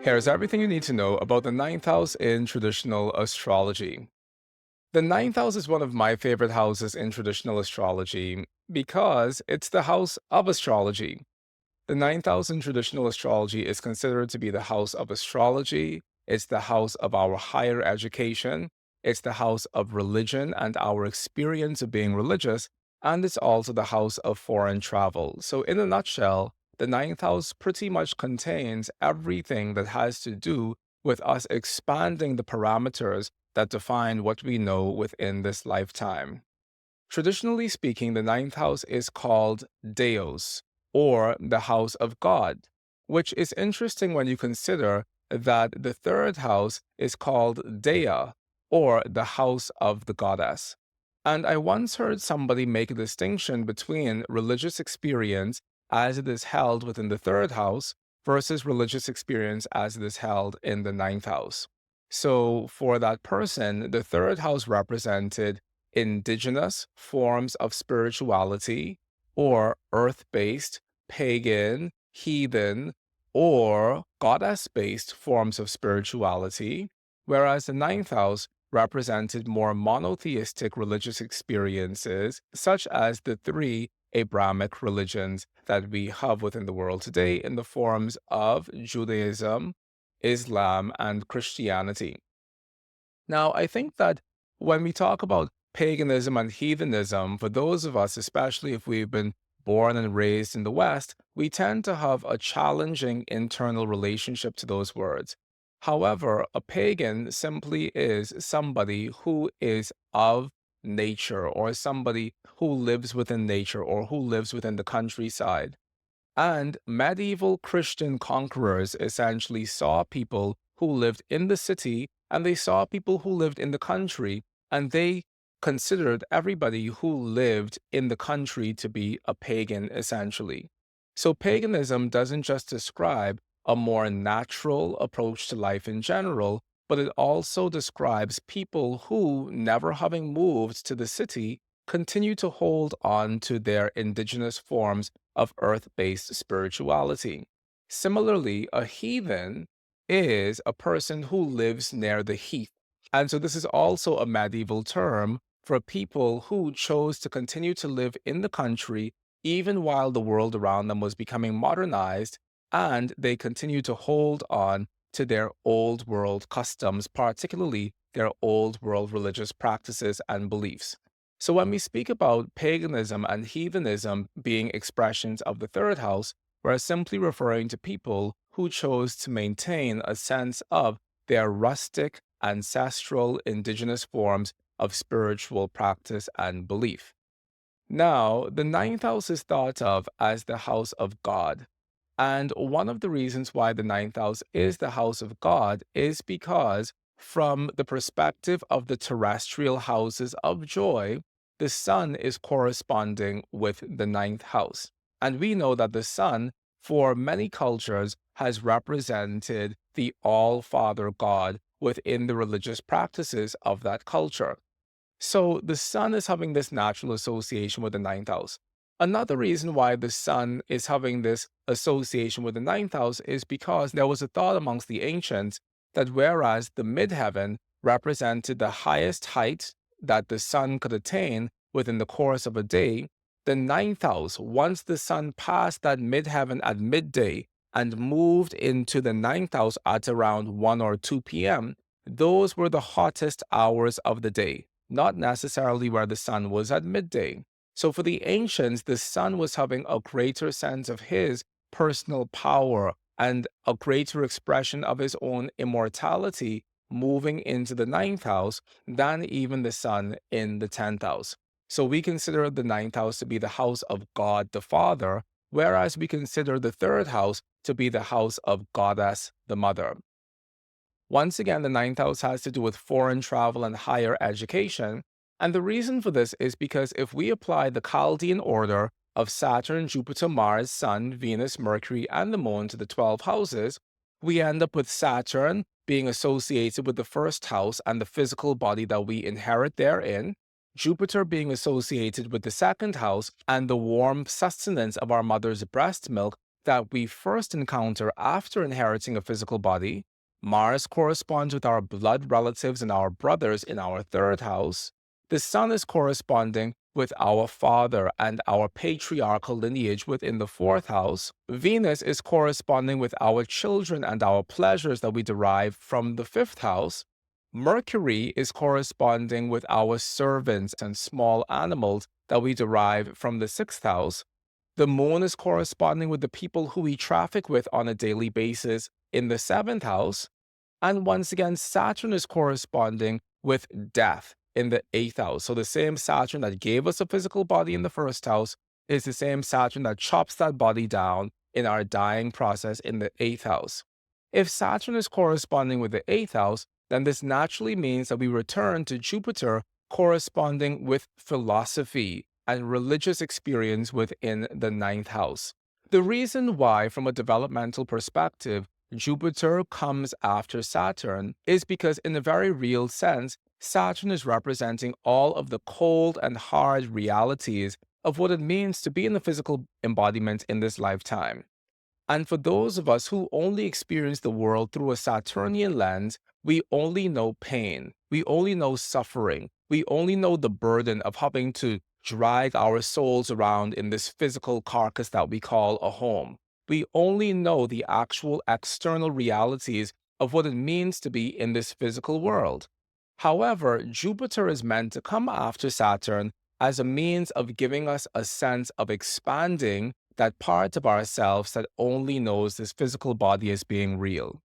Here's everything you need to know about the ninth house in traditional astrology. The ninth house is one of my favorite houses in traditional astrology because it's the house of astrology. The ninth house in traditional astrology is considered to be the house of astrology. It's the house of our higher education. It's the house of religion and our experience of being religious. And it's also the house of foreign travel. So, in a nutshell, the ninth house pretty much contains everything that has to do with us expanding the parameters that define what we know within this lifetime. Traditionally speaking, the ninth house is called Deos, or the house of God, which is interesting when you consider that the third house is called Dea, or the house of the goddess. And I once heard somebody make a distinction between religious experience as it is held within the third house versus religious experience as it is held in the ninth house. So, for that person, the third house represented indigenous forms of spirituality or earth based, pagan, heathen, or goddess based forms of spirituality, whereas the ninth house represented more monotheistic religious experiences, such as the three Abrahamic religions that we have within the world today in the forms of Judaism, Islam, and Christianity. Now, I think that when we talk about paganism and heathenism, for those of us, especially if we've been born and raised in the West, we tend to have a challenging internal relationship to those words. However, a pagan simply is somebody who is of nature or somebody who lives within nature or who lives within the countryside. And medieval Christian conquerors essentially saw people who lived in the city and they saw people who lived in the country, and they considered everybody who lived in the country to be a pagan, essentially. So, paganism doesn't just describe a more natural approach to life in general, but it also describes people who, never having moved to the city, continue to hold on to their indigenous forms of earth based spirituality. Similarly, a heathen is a person who lives near the heath. And so, this is also a medieval term for people who chose to continue to live in the country even while the world around them was becoming modernized, and they continue to hold on to their old world customs, particularly their old world religious practices and beliefs. So, when we speak about paganism and heathenism being expressions of the third house, we're simply referring to people who chose to maintain a sense of their rustic, ancestral, indigenous forms of spiritual practice and belief. Now, the ninth house is thought of as the house of God. And one of the reasons why the ninth house is the house of God is because, from the perspective of the terrestrial houses of joy, the sun is corresponding with the ninth house. And we know that the sun, for many cultures, has represented the All Father God within the religious practices of that culture. So the sun is having this natural association with the ninth house. Another reason why the sun is having this association with the ninth house is because there was a thought amongst the ancients that whereas the midheaven represented the highest height that the sun could attain within the course of a day, the ninth house, once the sun passed that midheaven at midday and moved into the ninth house at around 1 or 2 p.m., those were the hottest hours of the day, not necessarily where the sun was at midday. So for the ancients, the sun was having a greater sense of his personal power and a greater expression of his own immortality moving into the ninth house than even the sun in the 10th house. So we consider the ninth house to be the house of God the Father, whereas we consider the third house to be the house of Goddess the Mother. Once again, the ninth house has to do with foreign travel and higher education. And the reason for this is because if we apply the Chaldean order of Saturn, Jupiter, Mars, Sun, Venus, Mercury, and the Moon to the 12 houses, we end up with Saturn being associated with the first house and the physical body that we inherit therein, Jupiter being associated with the second house and the warm sustenance of our mother's breast milk, that we first encounter after inheriting a physical body. Mars corresponds with our blood relatives and our brothers in our third house. The sun is corresponding with our father and our patriarchal lineage within the fourth house. Venus is corresponding with our children and our pleasures that we derive from the fifth house. Mercury is corresponding with our servants and small animals that we derive from the sixth house. The moon is corresponding with the people who we traffic with on a daily basis in the seventh house. And once again, Saturn is corresponding with death in the eighth house. So the same Saturn that gave us a physical body in the first house is the same Saturn that chops that body down in our dying process in the eighth house. If Saturn is corresponding with the eighth house, then this naturally means that we return to Jupiter corresponding with philosophy and religious experience within the ninth house. The reason why, from a developmental perspective, Jupiter comes after Saturn is because, in a very real sense, Saturn is representing all of the cold and hard realities of what it means to be in the physical embodiment in this lifetime. And for those of us who only experience the world through a Saturnian lens, we only know pain. We only know suffering. We only know the burden of having to drag our souls around in this physical carcass that we call a home. We only know the actual external realities of what it means to be in this physical world. However, Jupiter is meant to come after Saturn as a means of giving us a sense of expanding that part of ourselves that only knows this physical body as being real.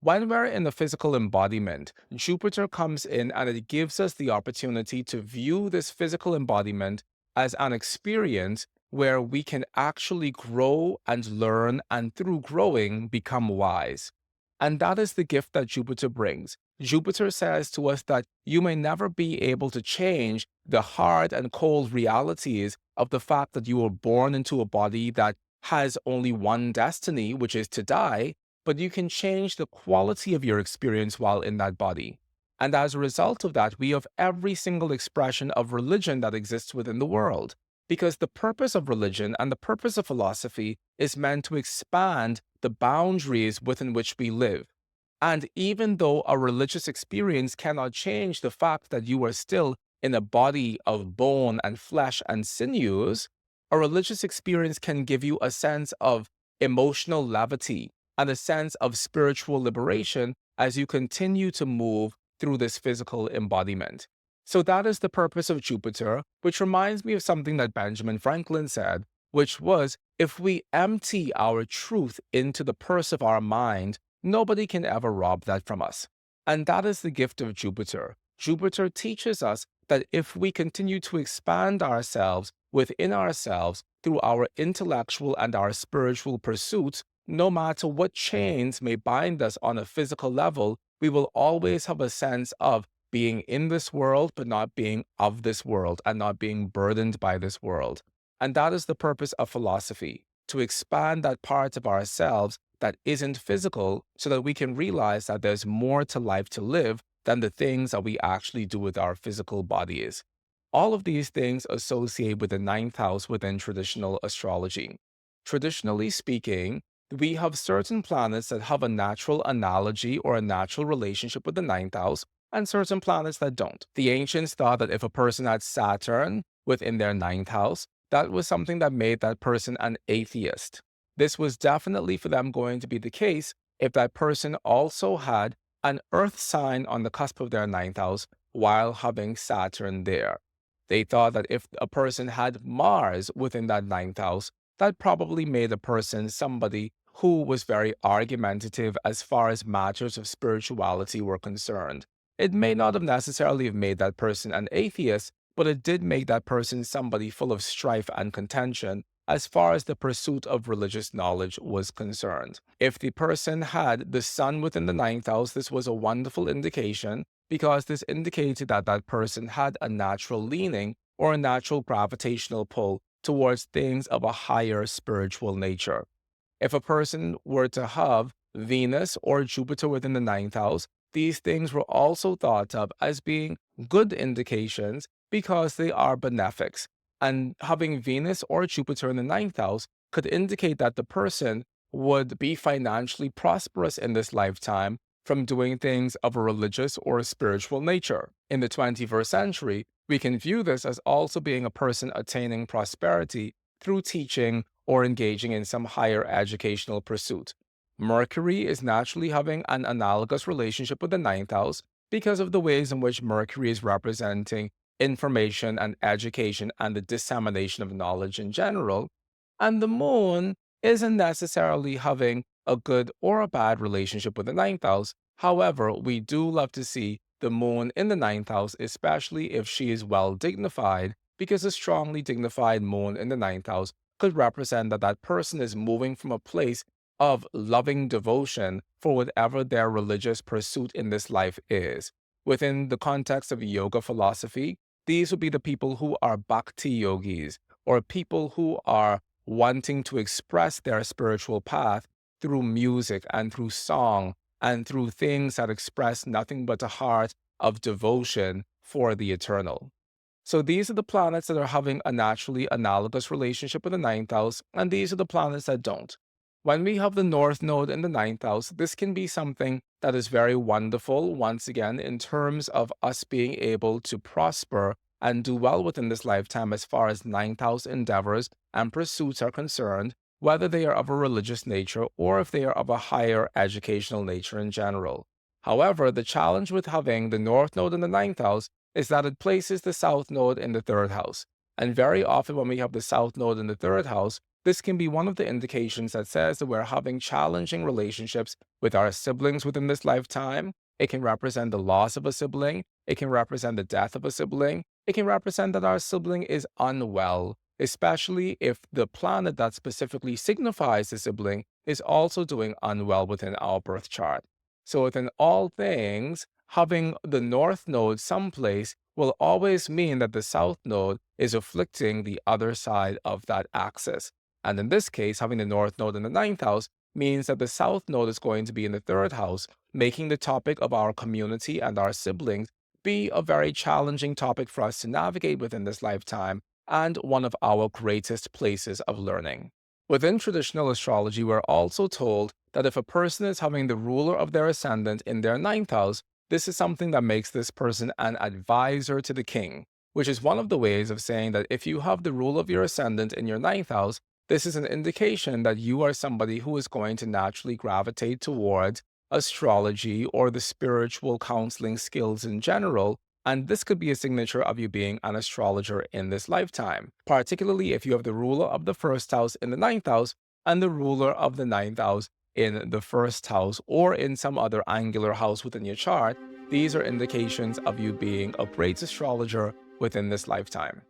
When we're in the physical embodiment, Jupiter comes in and it gives us the opportunity to view this physical embodiment as an experience where we can actually grow and learn, and through growing, become wise. And that is the gift that Jupiter brings. Jupiter says to us that you may never be able to change the hard and cold realities of the fact that you were born into a body that has only one destiny, which is to die, but you can change the quality of your experience while in that body. And as a result of that, we have every single expression of religion that exists within the world. Because the purpose of religion and the purpose of philosophy is meant to expand the boundaries within which we live. And even though a religious experience cannot change the fact that you are still in a body of bone and flesh and sinews, a religious experience can give you a sense of emotional levity and a sense of spiritual liberation as you continue to move through this physical embodiment. So that is the purpose of Jupiter, which reminds me of something that Benjamin Franklin said, which was, if we empty our truth into the purse of our mind, nobody can ever rob that from us. And that is the gift of Jupiter. Jupiter teaches us that if we continue to expand ourselves within ourselves through our intellectual and our spiritual pursuits, no matter what chains may bind us on a physical level, we will always have a sense of being in this world, but not being of this world and not being burdened by this world. And that is the purpose of philosophy, to expand that part of ourselves that isn't physical so that we can realize that there's more to life to live than the things that we actually do with our physical bodies. All of these things associate with the ninth house within traditional astrology. Traditionally speaking, we have certain planets that have a natural analogy or a natural relationship with the ninth house, and certain planets that don't. The ancients thought that if a person had Saturn within their ninth house, that was something that made that person an atheist. This was definitely for them going to be the case if that person also had an earth sign on the cusp of their ninth house while having Saturn there. They thought that if a person had Mars within that ninth house, that probably made a person somebody who was very argumentative as far as matters of spirituality were concerned. It may not have necessarily have made that person an atheist, but it did make that person somebody full of strife and contention as far as the pursuit of religious knowledge was concerned. If the person had the sun within the ninth house, this was a wonderful indication because this indicated that that person had a natural leaning or a natural gravitational pull towards things of a higher spiritual nature. If a person were to have Venus or Jupiter within the ninth house, these things were also thought of as being good indications because they are benefics. And having Venus or Jupiter in the ninth house could indicate that the person would be financially prosperous in this lifetime from doing things of a religious or a spiritual nature. In the 21st century, we can view this as also being a person attaining prosperity through teaching or engaging in some higher educational pursuit. Mercury is naturally having an analogous relationship with the ninth house because of the ways in which Mercury is representing information and education and the dissemination of knowledge in general. And the moon isn't necessarily having a good or a bad relationship with the ninth house. However, we do love to see the moon in the ninth house, especially if she is well dignified, because a strongly dignified moon in the ninth house could represent that that person is moving from a place of loving devotion for whatever their religious pursuit in this life is. Within the context of yoga philosophy, these would be the people who are bhakti yogis, or people who are wanting to express their spiritual path through music and through song and through things that express nothing but a heart of devotion for the eternal. So these are the planets that are having a naturally analogous relationship with the ninth house, and these are the planets that don't. When we have the North Node in the ninth house, this can be something that is very wonderful, once again, in terms of us being able to prosper and do well within this lifetime as far as ninth house endeavors and pursuits are concerned, whether they are of a religious nature or if they are of a higher educational nature in general. However, the challenge with having the North Node in the ninth house is that it places the South Node in the third house. And very often when we have the South Node in the third house, this can be one of the indications that says that we're having challenging relationships with our siblings within this lifetime. It can represent the loss of a sibling. It can represent the death of a sibling. It can represent that our sibling is unwell, especially if the planet that specifically signifies the sibling is also doing unwell within our birth chart. So within all things, having the North Node someplace will always mean that the South Node is afflicting the other side of that axis. And in this case, having the North Node in the ninth house means that the South Node is going to be in the third house, making the topic of our community and our siblings be a very challenging topic for us to navigate within this lifetime and one of our greatest places of learning. Within traditional astrology, we're also told that if a person is having the ruler of their ascendant in their ninth house, this is something that makes this person an advisor to the king, which is one of the ways of saying that if you have the rule of your ascendant in your ninth house, this is an indication that you are somebody who is going to naturally gravitate towards astrology or the spiritual counseling skills in general. And this could be a signature of you being an astrologer in this lifetime, particularly if you have the ruler of the first house in the ninth house and the ruler of the ninth house in the first house or in some other angular house within your chart. These are indications of you being a great astrologer within this lifetime.